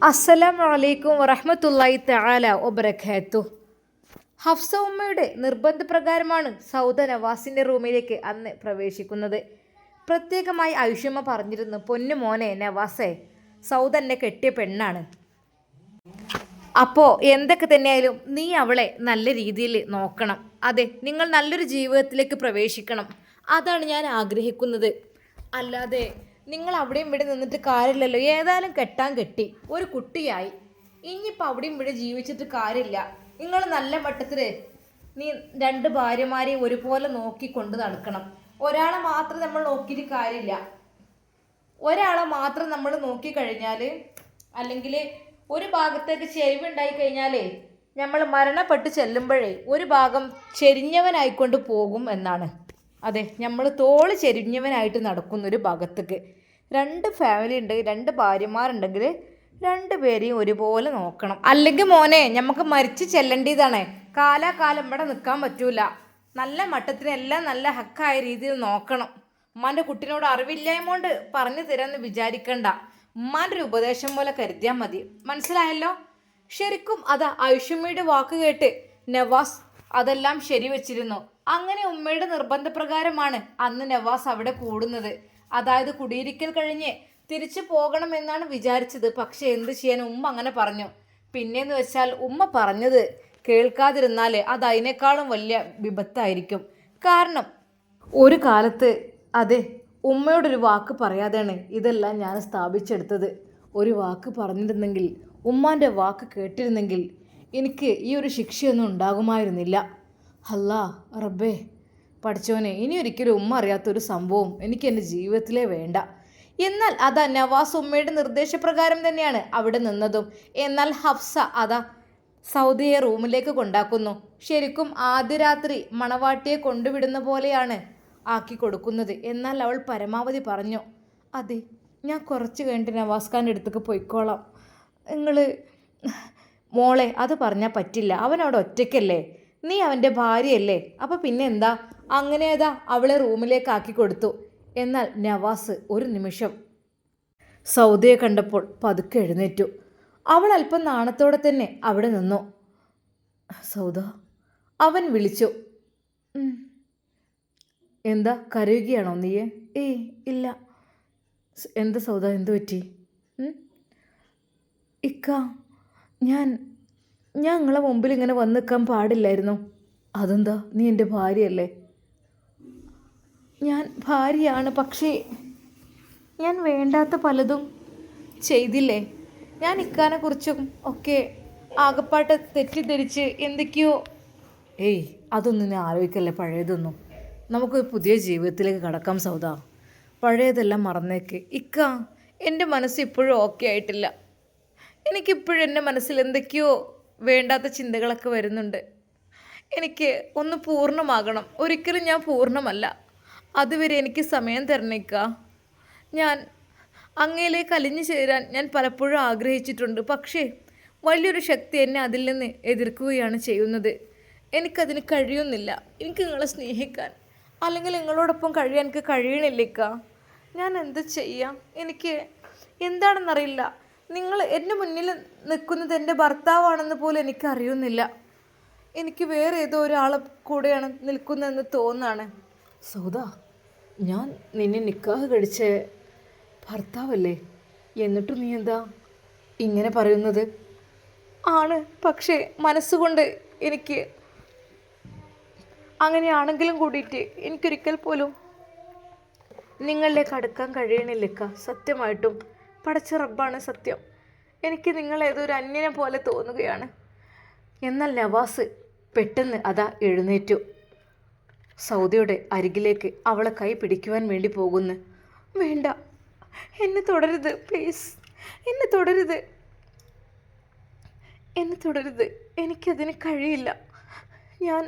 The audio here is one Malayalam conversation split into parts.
അസ്സലാമു അലൈക്കും വറഹ്മത്തുള്ളാഹി തആല വബറകാതുഹു. ഹഫ്സ ഉമ്മയുടെ നിർബന്ധപ്രകാരമാണ് സൗദ നവാസിൻ്റെ റൂമിലേക്ക് അന്ന് പ്രവേശിക്കുന്നത്. പ്രത്യേകമായി ആയിഷമ്മ പറഞ്ഞിരുന്നു, പൊന്നു മോനെ നവാസെ, സൗദ എന്നെ കെട്ടിയ പെണ്ണാണ്. അപ്പോൾ എന്തൊക്കെ തന്നെയായാലും നീ അവളെ നല്ല രീതിയിൽ നോക്കണം. അതെ, നിങ്ങൾ നല്ലൊരു ജീവിതത്തിലേക്ക് പ്രവേശിക്കണം. അതാണ് ഞാൻ ആഗ്രഹിക്കുന്നത്. അല്ലാതെ നിങ്ങൾ അവിടെയും ഇവിടെ നിന്നിട്ട് കാര്യമില്ലല്ലോ. ഏതായാലും കെട്ടാൻ കെട്ടി, ഒരു കുട്ടിയായി, ഇനിയിപ്പോൾ അവിടെയും ഇവിടെ ജീവിച്ചിട്ട് കാര്യമില്ല. നിങ്ങൾ നല്ല മട്ടത്തിൽ നീ രണ്ട് ഭാര്യമാരെയും ഒരുപോലെ നോക്കിക്കൊണ്ട് നടക്കണം. ഒരാളെ മാത്രം നമ്മൾ നോക്കിയിട്ട് കാര്യമില്ല. ഒരാളെ മാത്രം നമ്മൾ നോക്കിക്കഴിഞ്ഞാൽ, അല്ലെങ്കിൽ ഒരു ഭാഗത്തേക്ക് ചെരിവുണ്ടായി കഴിഞ്ഞാൽ നമ്മൾ മരണപ്പെട്ട് ചെല്ലുമ്പോഴേ ഒരു ഭാഗം ചെരിഞ്ഞവനായിക്കൊണ്ട് പോകും എന്നാണ്. അതെ, നമ്മൾ തോള് ചെരിഞ്ഞവനായിട്ട് നടക്കുന്നൊരു ഭാഗത്തേക്ക്. രണ്ട് ഫാമിലി ഉണ്ട്, രണ്ട് ഭാര്യമാരുണ്ടെങ്കിൽ രണ്ട് പേരെയും ഒരുപോലെ നോക്കണം. അല്ലെങ്കിൽ മോനെ നമുക്ക് മരിച്ച് ചെല്ലേണ്ടതാണ്. കാലാകാലം ഇവിടെ നിൽക്കാൻ പറ്റൂല. നല്ല മട്ടത്തിനെല്ലാം നല്ല ഹക്കായ രീതിയിൽ നോക്കണം. ഉമ്മാൻ്റെ കുട്ടീനോട് അറിവില്ലായ്മ കൊണ്ട് പറഞ്ഞു തരാമെന്ന് വിചാരിക്കണ്ട. ഉമ്മാൻ്റെ ഒരു ഉപദേശം പോലെ കരുതിയാൽ മതി. മനസ്സിലായല്ലോ? ശരിക്കും അതാ ആയിഷമ്മയുടെ വാക്ക് കേട്ട് നവാസ് അതെല്ലാം ശരിവെച്ചിരുന്നു. അങ്ങനെ ഉമ്മയുടെ നിർബന്ധപ്രകാരമാണ് അന്ന് നവാസ് അവിടെ കൂടുന്നത്. അതായത് കുടിയിരിക്കൽ കഴിഞ്ഞ് തിരിച്ചു പോകണമെന്നാണ് വിചാരിച്ചത്. പക്ഷെ എന്ത് ചെയ്യാൻ, ഉമ്മ അങ്ങനെ പറഞ്ഞു. പിന്നെയെന്ന് വെച്ചാൽ ഉമ്മ പറഞ്ഞത് കേൾക്കാതിരുന്നാൽ അത് അതിനേക്കാളും വലിയ വിപത്തായിരിക്കും. കാരണം ഒരു കാലത്ത് അതെ ഉമ്മയോടൊരു വാക്ക് പറയാതെയാണ് ഇതെല്ലാം ഞാൻ സ്ഥാപിച്ചെടുത്തത്. ഒരു വാക്ക് പറഞ്ഞിരുന്നെങ്കിൽ, ഉമ്മാൻ്റെ വാക്ക് കേട്ടിരുന്നെങ്കിൽ എനിക്ക് ഈ ഒരു ശിക്ഷയൊന്നും ഉണ്ടാകുമായിരുന്നില്ല. അല്ലാ റബ്ബേ, പഠിച്ചോനെ, ഇനി ഒരിക്കലും ഉമ്മ അറിയാത്തൊരു സംഭവം എനിക്ക് എൻ്റെ ജീവിതത്തിലേ വേണ്ട. എന്നാൽ അതാ നവാസ് ഉമ്മയുടെ നിർദ്ദേശപ്രകാരം തന്നെയാണ് അവിടെ നിന്നതും. എന്നാൽ ഹഫ്സ അതാ സൗദിയെ റൂമിലേക്ക് കൊണ്ടാക്കുന്നു. ശരിക്കും ആദ്യ രാത്രി മണവാട്ടിയെ കൊണ്ടുവിടുന്ന പോലെയാണ് ആക്കി കൊടുക്കുന്നത്. എന്നാൽ അവൾ പരമാവധി പറഞ്ഞു, അതെ ഞാൻ കുറച്ച് കഴിഞ്ഞിട്ട് നവാസ് ഖാൻ്റെ അടുത്തേക്ക് പോയിക്കോളാം. നിങ്ങൾ മോളെ അത് പറഞ്ഞാൽ പറ്റില്ല, അവനവിടെ ഒറ്റയ്ക്കല്ലേ, നീ അവൻ്റെ ഭാര്യയല്ലേ, അപ്പോൾ പിന്നെ എന്താ. അങ്ങനെ ഏതാ അവളെ റൂമിലേക്ക് ആക്കി കൊടുത്തു. എന്നാൽ നവാസ് ഒരു നിമിഷം സൗദയെ കണ്ടപ്പോൾ പതുക്കെ എഴുന്നേറ്റു. അവൾ അല്പം നാണത്തോടെ തന്നെ അവിടെ നിന്നു. സൗദ, അവൻ വിളിച്ചു. എന്താ കരയുകയാണോ നീയെ? ഏയ് ഇല്ല. എന്താ സൗദ, എന്തു പറ്റി? ഇക്ക, ഞാൻ നിങ്ങളെ മുമ്പിൽ ഇങ്ങനെ വന്ന് നിൽക്കാൻ പാടില്ലായിരുന്നു. അതെന്താ, നീ എൻ്റെ ഭാര്യയല്ലേ? ഞാൻ ഭാര്യയാണ്, പക്ഷേ ഞാൻ വേണ്ടാത്ത പലതും ചെയ്തില്ലേ. ഞാൻ ഇക്കാനെ കുറിച്ചും ഒക്കെ ആകപ്പാട്ട് തെറ്റിദ്ധരിച്ച് എന്തൊക്കെയോ. ഏയ് അതൊന്നും നീ ആലോചിക്കല്ലേ, പഴയതൊന്നും. നമുക്ക് പുതിയ ജീവിതത്തിലേക്ക് കടക്കാം സൗദ. പഴയതെല്ലാം മറന്നേക്ക്. ഇക്ക, എൻ്റെ മനസ്സ് ഇപ്പോഴും ഓക്കെ ആയിട്ടില്ല. എനിക്കിപ്പോഴും എൻ്റെ മനസ്സിൽ എന്തൊക്കെയോ വേണ്ടാത്ത ചിന്തകളൊക്കെ വരുന്നുണ്ട്. എനിക്ക് ഒന്ന് പൂർണ്ണമാകണം. ഒരിക്കലും ഞാൻ പൂർണ്ണമല്ല. അതുവരെ എനിക്ക് സമയം തരണേക്ക. ഞാൻ അങ്ങയിലേക്ക് അലിഞ്ഞു ചേരാൻ ഞാൻ പലപ്പോഴും ആഗ്രഹിച്ചിട്ടുണ്ട്. പക്ഷേ വലിയൊരു ശക്തി എന്നെ അതിൽ നിന്ന് എതിർക്കുകയാണ് ചെയ്യുന്നത്. എനിക്കതിന് കഴിയുന്നില്ല. എനിക്ക് നിങ്ങളെ സ്നേഹിക്കാൻ, അല്ലെങ്കിൽ നിങ്ങളോടൊപ്പം കഴിയാൻ എനിക്ക് കഴിയണില്ലേക്ക. ഞാൻ എന്ത് ചെയ്യാം? എനിക്ക് എന്താണെന്നറിയില്ല. നിങ്ങൾ എൻ്റെ മുന്നിൽ നിൽക്കുന്നത് എൻ്റെ ഭർത്താവാണെന്ന് പോലും എനിക്കറിയുന്നില്ല. എനിക്ക് വേറെ ഏതോ ഒരാളെ കൂടെയാണ് നിൽക്കുന്നതെന്ന് തോന്നാണ്. സൗദ, ഞാൻ നിന്നെ നിക്കാഹ് കഴിച്ച ഭർത്താവല്ലേ? എന്നിട്ടും നീ എന്താ ഇങ്ങനെ പറയുന്നത്? ആണ്, പക്ഷേ മനസ്സുകൊണ്ട് എനിക്ക് അങ്ങനെയാണെങ്കിലും കൂടിയിട്ട് എനിക്കൊരിക്കൽ പോലും നിങ്ങളിലേക്ക് അടുക്കാൻ കഴിയണില്ലേക്ക. സത്യമായിട്ടും പടച്ച റബ്ബാണ് സത്യം. എനിക്ക് നിങ്ങളേതൊരു അന്യനെ പോലെ തോന്നുകയാണ്. എന്നാൽ നവാസ് പെട്ടെന്ന് അതാ എഴുന്നേറ്റു. സൗദയുടെ അരികിലേക്ക് അവളെ കൈ പിടിക്കുവാൻ വേണ്ടി പോകുന്നു. വേണ്ട, എന്നെ തുടരുത് പ്ലീസ്, എന്നെ തുടരുത്, എന്നെ തുടരുത്, എനിക്കതിന് കഴിയില്ല. ഞാൻ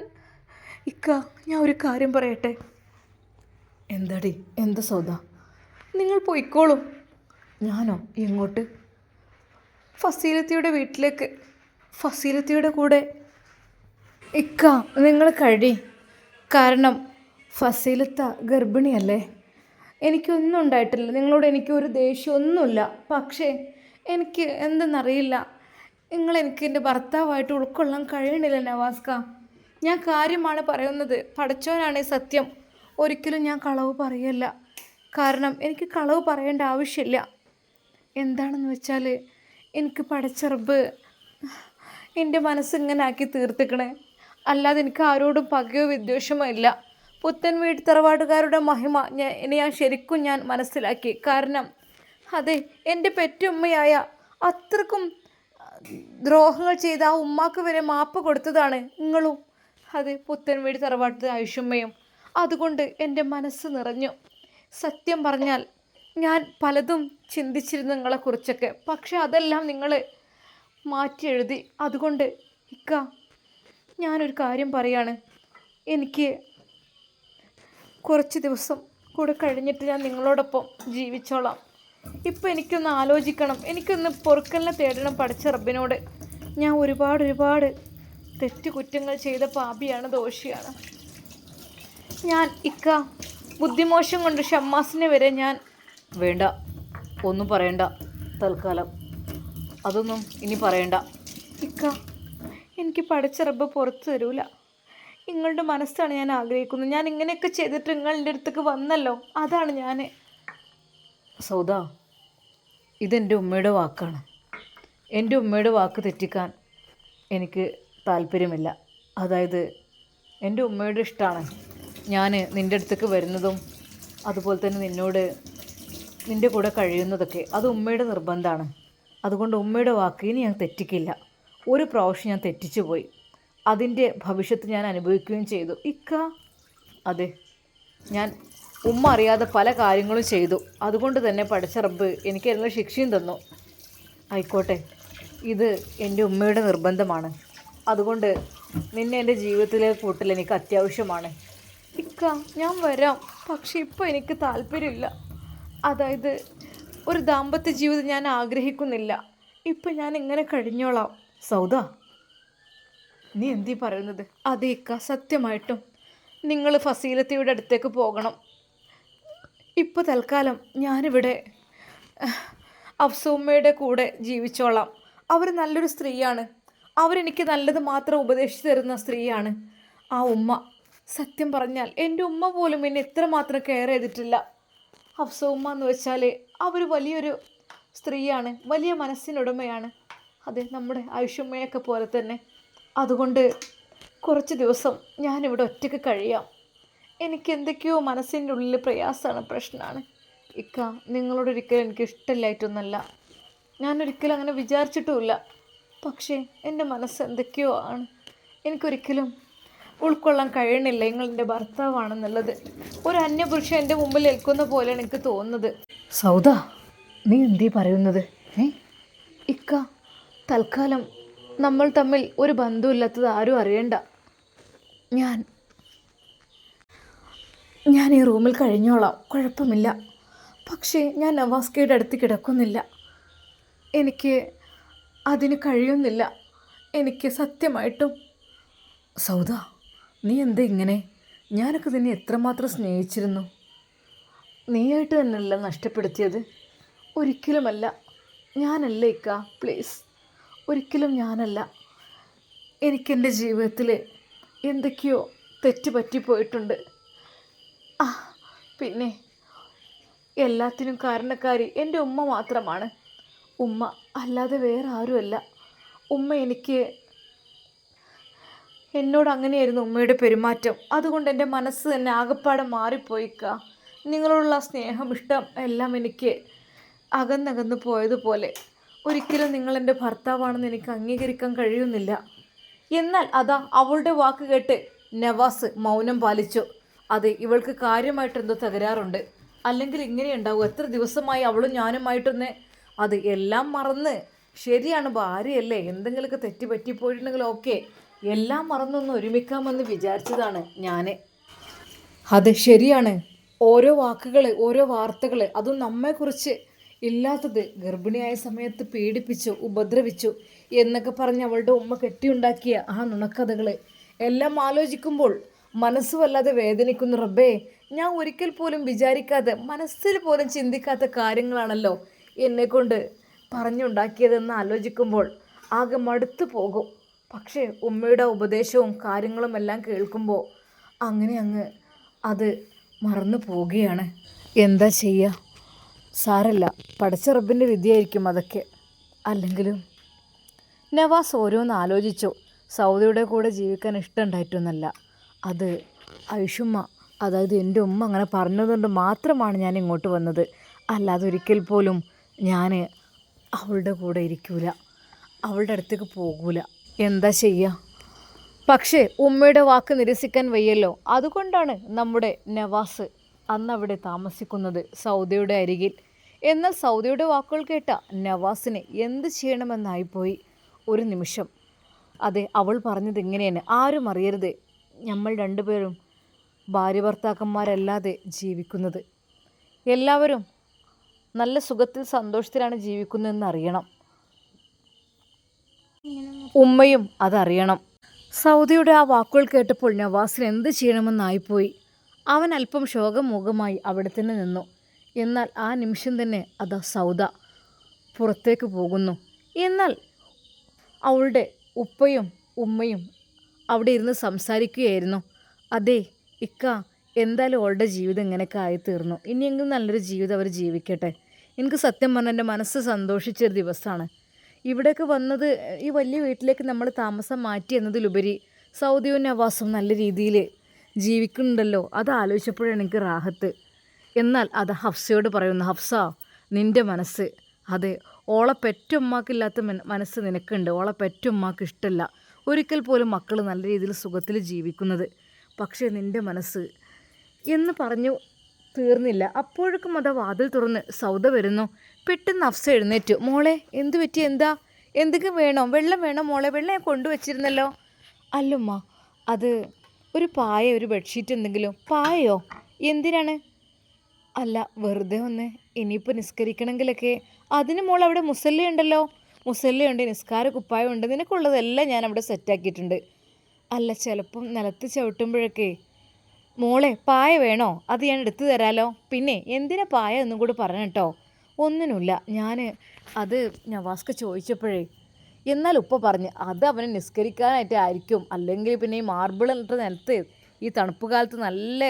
ഒരു കാര്യം പറയട്ടെ. എന്താടി? എന്താ സൗദ? നിങ്ങൾ പോയിക്കോളൂ. ഞാനോ? എങ്ങോട്ട്? ഫസീലത്തിയുടെ വീട്ടിലേക്ക്. ഫസീലത്തിയുടെ കൂടെ. ഇക്ക, നിങ്ങൾ കാരണം ഫസീലത്ത ഗർഭിണിയല്ലേ. എനിക്കൊന്നും ഉണ്ടായിട്ടില്ല. നിങ്ങളോട് എനിക്കൊരു ദേഷ്യമൊന്നുമില്ല. പക്ഷേ എനിക്ക് എന്തെന്നറിയില്ല, എനിക്ക് എൻ്റെ ഭർത്താവായിട്ട് ഉൾക്കൊള്ളാൻ കഴിയണില്ല നവാസ്ക. ഞാൻ കാര്യമാണ് പറയുന്നത്. പടച്ചോനാണ് സത്യം. ഒരിക്കലും ഞാൻ കളവ് പറയല്ല. കാരണം എനിക്ക് കളവ് പറയേണ്ട ആവശ്യമില്ല. എന്താണെന്ന് വെച്ചാൽ എനിക്ക് പടച്ച റബ്ബ് എൻ്റെ മനസ്സിങ്ങനെ ആക്കി തീർത്തിക്കണേ. അല്ലാതെ എനിക്ക് ആരോടും പകയോ വിദ്വേഷമോ ഇല്ല. പുത്തൻ വീട് തറവാടുകാരുടെ മഹിമ ഞാൻ ശരിക്കും മനസ്സിലാക്കി. കാരണം അതെ, എൻ്റെ പെറ്റുമ്മയായ അത്രക്കും ദ്രോഹങ്ങൾ ചെയ്ത ആ ഉമ്മാക്ക് വരെ മാപ്പ് കൊടുത്തതാണ് നിങ്ങളും. അതെ, പുത്തൻ വീട് തറവാട്ടത്തെ ആയുഷമ്മയും. അതുകൊണ്ട് എൻ്റെ മനസ്സ് നിറഞ്ഞു. സത്യം പറഞ്ഞാൽ ഞാൻ പലതും ചിന്തിച്ചിരുന്നു നിങ്ങളെക്കുറിച്ചൊക്കെ. പക്ഷെ അതെല്ലാം നിങ്ങൾ മാറ്റി എഴുതി. അതുകൊണ്ട് ഇക്ക, ഞാനൊരു കാര്യം പറയാണ്. എനിക്ക് കുറച്ച് ദിവസം കൂടെ കഴിഞ്ഞിട്ട് ഞാൻ നിങ്ങളോടൊപ്പം ജീവിച്ചോളാം. ഇപ്പം എനിക്കൊന്ന് ആലോചിക്കണം, എനിക്കൊന്ന് പൊറുക്കലിനെ തേടണം പടച്ച റബ്ബിനോട്. ഞാൻ ഒരുപാട് തെറ്റുകുറ്റങ്ങൾ ചെയ്ത പാപിയാണ്, ദോഷിയാണ് ഞാൻ. ഇക്ക, ബുദ്ധിമോശം കൊണ്ട് ഷമ്മാസിനെ വരെ ഞാൻ... വേണ്ട, ഒന്നും പറയണ്ട തൽക്കാലം. അതൊന്നും ഇനി പറയണ്ട ഇക്ക. എനിക്ക് പടച്ച റബ്ബ് പുറത്തു തരൂല. നിങ്ങളുടെ മനസ്സാണ് ഞാൻ ആഗ്രഹിക്കുന്നത്. ഞാൻ ഇങ്ങനെയൊക്കെ ചെയ്തിട്ട് നിങ്ങളുടെ അടുത്തേക്ക് വന്നല്ലോ, അതാണ് ഞാൻ. സൗദ, ഇതെൻ്റെ ഉമ്മയുടെ വാക്കാണ്. എൻ്റെ ഉമ്മയുടെ വാക്ക് തെറ്റിക്കാൻ എനിക്ക് താല്പര്യമില്ല. അതായത് എൻ്റെ ഉമ്മയുടെ ഇഷ്ടമാണ് ഞാൻ നിൻ്റെ അടുത്തേക്ക് വരുന്നതും അതുപോലെ തന്നെ നിൻ്റെ കൂടെ കഴിയുന്നതൊക്കെ. അത് ഉമ്മയുടെ നിർബന്ധമാണ്. അതുകൊണ്ട് ഉമ്മയുടെ വാക്ക് ഇനി ഞാൻ തെറ്റിക്കില്ല. ഒരു പ്രാവശ്യം ഞാൻ തെറ്റിച്ചു പോയി, അതിൻ്റെ ഭവിഷ്യത്ത് ഞാൻ അനുഭവിക്കുകയും ചെയ്തു ഇക്ക. അതെ, ഞാൻ ഉമ്മ അറിയാതെ പല കാര്യങ്ങളും ചെയ്തു. അതുകൊണ്ട് തന്നെ പഠിച്ച റബ്ബ് എനിക്ക് എല്ലാ ശിക്ഷയും തന്നു. ആയിക്കോട്ടെ, ഇത് എൻ്റെ ഉമ്മയുടെ നിർബന്ധമാണ്. അതുകൊണ്ട് നിന്നെ എൻ്റെ ജീവിതത്തിലേക്ക് കൂട്ടൽ എനിക്ക് അത്യാവശ്യമാണ് ഇക്ക. ഞാൻ വരാം, പക്ഷെ ഇപ്പോൾ എനിക്ക് താല്പര്യമില്ല. അതായത് ഒരു ദാമ്പത്യ ജീവിതം ഞാൻ ആഗ്രഹിക്കുന്നില്ല. ഇപ്പം ഞാൻ ഇങ്ങനെ കഴിഞ്ഞോളാം. സൗദ, നീ എന്തീ പറയുന്നത്? അതെ ഇക്ക, സത്യമായിട്ടും നിങ്ങൾ ഫസീലത്തിയുടെ അടുത്തേക്ക് പോകണം. ഇപ്പോൾ തൽക്കാലം ഞാനിവിടെ അഫ്സൂമ്മയുടെ കൂടെ ജീവിച്ചോളാം. അവർ നല്ലൊരു സ്ത്രീയാണ്. അവരെനിക്ക് നല്ലത് മാത്രം ഉപദേശിച്ചു തരുന്ന സ്ത്രീയാണ് ആ ഉമ്മ. സത്യം പറഞ്ഞാൽ എൻ്റെ ഉമ്മ പോലും എന്നെ എത്രമാത്രം കെയർ ചെയ്തിട്ടില്ല. ഹഫ്സ എന്ന് വെച്ചാൽ അവർ വലിയൊരു സ്ത്രീയാണ്, വലിയ മനസ്സിനുടമയാണ്. അതെ, നമ്മുടെ ആയുഷമ്മയൊക്കെ പോലെ തന്നെ. അതുകൊണ്ട് കുറച്ച് ദിവസം ഞാനിവിടെ ഒറ്റയ്ക്ക് കഴിയാം. എനിക്ക് എന്തൊക്കെയോ മനസ്സിൻ്റെ ഉള്ളിൽ പ്രയാസമാണ്, പ്രശ്നമാണ് ഇക്ക. നിങ്ങളോടൊരിക്കലും എനിക്ക് ഇഷ്ടമില്ലായിട്ടൊന്നല്ല, ഞാനൊരിക്കലും അങ്ങനെ വിചാരിച്ചിട്ടുമില്ല. പക്ഷേ എൻ്റെ മനസ്സ് എന്തൊക്കെയോ ആണ്. എനിക്കൊരിക്കലും ഉൾക്കൊള്ളാൻ കഴിയണില്ല നിങ്ങളെൻ്റെ ഭർത്താവാണെന്നുള്ളത്. ഒരു അന്യപുരുഷൻ എൻ്റെ മുമ്പിൽ നിൽക്കുന്ന പോലെയാണ് എനിക്ക് തോന്നുന്നത്. സൗദ, നീ എന്തീ പറയുന്നത്? ഇക്ക, തൽക്കാലം നമ്മൾ തമ്മിൽ ഒരു ബന്ധമില്ലാത്തത് ആരും അറിയണ്ട. ഞാൻ ഈ റൂമിൽ കഴിഞ്ഞോളാം, കുഴപ്പമില്ല. പക്ഷേ ഞാൻ നവാസ്കയുടെ അടുത്ത് കിടക്കുന്നില്ല. എനിക്ക് അതിന് കഴിയുന്നില്ല. എനിക്ക് സത്യമായിട്ടും. സൗദ, നീ എന്താ ഇങ്ങനെ? ഞാനൊക്കെ നിന്നെ എത്രമാത്രം സ്നേഹിച്ചിരുന്നു. നീയായിട്ട് തന്നെയല്ല നഷ്ടപ്പെടുത്തിയത്. ഒരിക്കലുമല്ല, ഞാനല്ല ഇക്ക, പ്ലീസ്. ഒരിക്കലും ഞാനല്ല. എനിക്കെൻ്റെ ജീവിതത്തിൽ എന്തൊക്കെയോ തെറ്റ് പറ്റിപ്പോയിട്ടുണ്ട്. പിന്നെ എല്ലാത്തിനും കാരണക്കാരി എൻ്റെ ഉമ്മ മാത്രമാണ്. ഉമ്മ അല്ലാതെ വേറെ ആരുമല്ല. ഉമ്മ എന്നോട് അങ്ങനെയായിരുന്നു ഉമ്മയുടെ പെരുമാറ്റം. അതുകൊണ്ട് എൻ്റെ മനസ്സ് തന്നെ ആകപ്പാടെ മാറിപ്പോയിക്ക. നിങ്ങളുള്ള സ്നേഹം, ഇഷ്ടം എല്ലാം എനിക്ക് അകന്നകന്ന് പോയതുപോലെ. ഒരിക്കലും നിങ്ങളെൻ്റെ ഭർത്താവാണെന്ന് എനിക്ക് അംഗീകരിക്കാൻ കഴിയുന്നില്ല. എന്നാൽ അതാ അവളുടെ വാക്ക് കേട്ട് നവാസ് മൗനം പാലിച്ചു. അതെ, ഇവൾക്ക് കാര്യമായിട്ടെന്തോ തകരാറുണ്ട്. അല്ലെങ്കിൽ ഇങ്ങനെയുണ്ടാവും. എത്ര ദിവസമായി അവളും ഞാനുമായിട്ടൊന്ന് അത് എല്ലാം മറന്ന്, ശരിയാണ് ഭാര്യയല്ലേ, എന്തെങ്കിലുമൊക്കെ തെറ്റ് പറ്റിപ്പോയിട്ടുണ്ടെങ്കിൽ ഓക്കെ, എല്ലാം മറന്നൊന്ന് ഒരുമിക്കാമെന്ന് വിചാരിച്ചതാണ് ഞാൻ. അത് ശരിയാണ്. ഓരോ വാക്കുകൾ, ഓരോ വാർത്തകൾ, അതും നമ്മെക്കുറിച്ച് ഇല്ലാത്തത്, ഗർഭിണിയായ സമയത്ത് പീഡിപ്പിച്ചു, ഉപദ്രവിച്ചു എന്നൊക്കെ പറഞ്ഞ് അവളുടെ ഉമ്മ കെട്ടിയുണ്ടാക്കിയ ആ നുണക്കഥകൾ എല്ലാം ആലോചിക്കുമ്പോൾ മനസ്സ് വല്ലാതെ വേദനിക്കുന്നു. റബ്ബേ, ഞാൻ ഒരിക്കൽ പോലും വിചാരിക്കാതെ, മനസ്സിൽ പോലും ചിന്തിക്കാത്ത കാര്യങ്ങളാണല്ലോ എന്നെക്കൊണ്ട് പറഞ്ഞുണ്ടാക്കിയതെന്ന് ആലോചിക്കുമ്പോൾ ആകെ മടുത്തു പോകും. പക്ഷേ ഉമ്മയുടെ ഉപദേശവും കാര്യങ്ങളും എല്ലാം കേൾക്കുമ്പോൾ അങ്ങ് അത് മറന്നു പോവുകയാണ്. എന്താ ചെയ്യുക, സാരല്ല, പടച്ച റബ്ബിൻ്റെ വിധിയായിരിക്കും അതൊക്കെ. അല്ലെങ്കിലും നവാസ് ഓരോന്ന് ആലോചിച്ചു. സൗദയുടെ കൂടെ ജീവിക്കാൻ ഇഷ്ടമുണ്ടായിട്ടൊന്നല്ല, അത് ഐഷുമ്മ, അതായത് എൻ്റെ ഉമ്മ അങ്ങനെ പറഞ്ഞതുകൊണ്ട് മാത്രമാണ് ഞാൻ ഇങ്ങോട്ട് വന്നത്. അല്ലാതെ ഒരിക്കൽ പോലും ഞാൻ അവളുടെ കൂടെ ഇരിക്കൂല, അവളുടെ അടുത്തേക്ക് പോകൂല. എന്താ ചെയ്യുക? പക്ഷേ ഉമ്മയുടെ വാക്ക് നിരസിക്കാൻ വയ്യല്ലോ. അതുകൊണ്ടാണ് നമ്മുടെ നവാസ് അന്നവിടെ താമസിക്കുന്നത്, സൗദയുടെ അരികിൽ. എന്നാൽ സൗദയുടെ വാക്കുകൾ കേട്ട നവാസിന് എന്ത് ചെയ്യണമെന്നായിപ്പോയി ഒരു നിമിഷം. അതെ, അവൾ പറഞ്ഞത് എങ്ങനെയാണ്, ആരും അറിയരുത്, നമ്മൾ രണ്ടുപേരും ഭാര്യ ഭർത്താക്കന്മാരല്ലാതെ ജീവിക്കുന്നത്, എല്ലാവരും നല്ല സുഖത്തിൽ സന്തോഷത്തിലാണ് ജീവിക്കുന്നതെന്ന് അറിയണം, ഉമ്മയും അതറിയണം. സൗദയുടെ ആ വാക്കുകൾ കേട്ടപ്പോൾ നവാസിന് എന്ത് ചെയ്യണമെന്നായിപ്പോയി. അവൻ അല്പം ശോകമുഖമായി അവിടെ തന്നെ നിന്നു. എന്നാൽ ആ നിമിഷം തന്നെ അതാ സൗദ പുറത്തേക്ക് പോകുന്നു. എന്നാൽ അവളുടെ ഉപ്പയും ഉമ്മയും അവിടെ ഇരുന്ന് സംസാരിക്കുകയായിരുന്നു. അതെ ഇക്ക, എന്തായാലും അവളുടെ ജീവിതം ഇങ്ങനെയൊക്കെ ആയിത്തീർന്നു, ഇനിയെങ്കിലും നല്ലൊരു ജീവിതം അവർ ജീവിക്കട്ടെ. എനിക്ക് സത്യം പറഞ്ഞാൽ എൻ്റെ മനസ്സ് സന്തോഷിച്ചൊരു ദിവസമാണ് ഇവിടേക്ക് വന്നത്. ഈ വലിയ വീട്ടിലേക്ക് നമ്മൾ താമസം മാറ്റി എന്നതിലുപരി സൗദിയും നവാസും നല്ല രീതിയിൽ ജീവിക്കുന്നുണ്ടല്ലോ, അത് ആലോചിച്ചപ്പോഴാണ് എനിക്ക് റാഹത്ത്. എന്നാൽ അത് ഹഫ്സയോട് പറയുന്നു, ഹഫ്സ, നിൻ്റെ മനസ്സ്, അതെ, ഓളെ പെറ്റുമ്മാക്കില്ലാത്ത മനസ്സ് നിനക്കുണ്ട്, ഓളെ പെറ്റുമ്മാക്ക് ഇഷ്ടമല്ല ഒരിക്കൽ പോലും മക്കൾ നല്ല രീതിയിൽ സുഖത്തിൽ ജീവിക്കുന്നത്. പക്ഷേ നിൻ്റെ മനസ്സ് എന്ന് പറഞ്ഞു തീർന്നില്ല. അപ്പോഴേക്കും അതാ വാതിൽ തുറന്ന് സൗദ വരുന്നു. പെട്ടെന്ന് ഹഫ്സ എഴുന്നേറ്റു. മോളെ എന്തു പറ്റി, എന്തെങ്കിലും വേണോ, വെള്ളം വേണോ മോളെ? വെള്ളം ഞാൻ കൊണ്ടുവച്ചിരുന്നല്ലോ. അല്ലുമ്മ, അത് ഒരു പായ, ഒരു ബെഡ്ഷീറ്റ് എന്തെങ്കിലും. പായയോ? എന്തിനാണ്? അല്ല, വെറുതെ ഒന്ന്, ഇനിയിപ്പോൾ നിസ്കരിക്കണമെങ്കിലൊക്കെ. അതിന് മോൾ അവിടെ മുസല്ലയുണ്ടല്ലോ. മുസല്ലയുണ്ട്, നിസ്കാര കുപ്പായമുണ്ട്, നിനക്കുള്ളതെല്ലാം ഞാൻ അവിടെ സെറ്റാക്കിയിട്ടുണ്ട്. അല്ല, ചിലപ്പം നിലത്ത് ചവിട്ടുമ്പോഴൊക്കെ. മോളെ പായ വേണോ? അത് ഞാൻ എടുത്തു തരാലോ. പിന്നെ എന്തിനാ പായ എന്നും കൂടി പറഞ്ഞു കേട്ടോ. ഒന്നിനുമില്ല, ഞാൻ അത് നവാസ്ക ചോദിച്ചപ്പോഴേ. എന്നാൽ ഉപ്പ പറഞ്ഞ് അത് അവന് നിസ്കരിക്കാനായിട്ടായിരിക്കും, അല്ലെങ്കിൽ പിന്നെ ഈ മാർബിൾ എന്നിട്ട് നിലത്ത് ഈ തണുപ്പ് കാലത്ത് നല്ല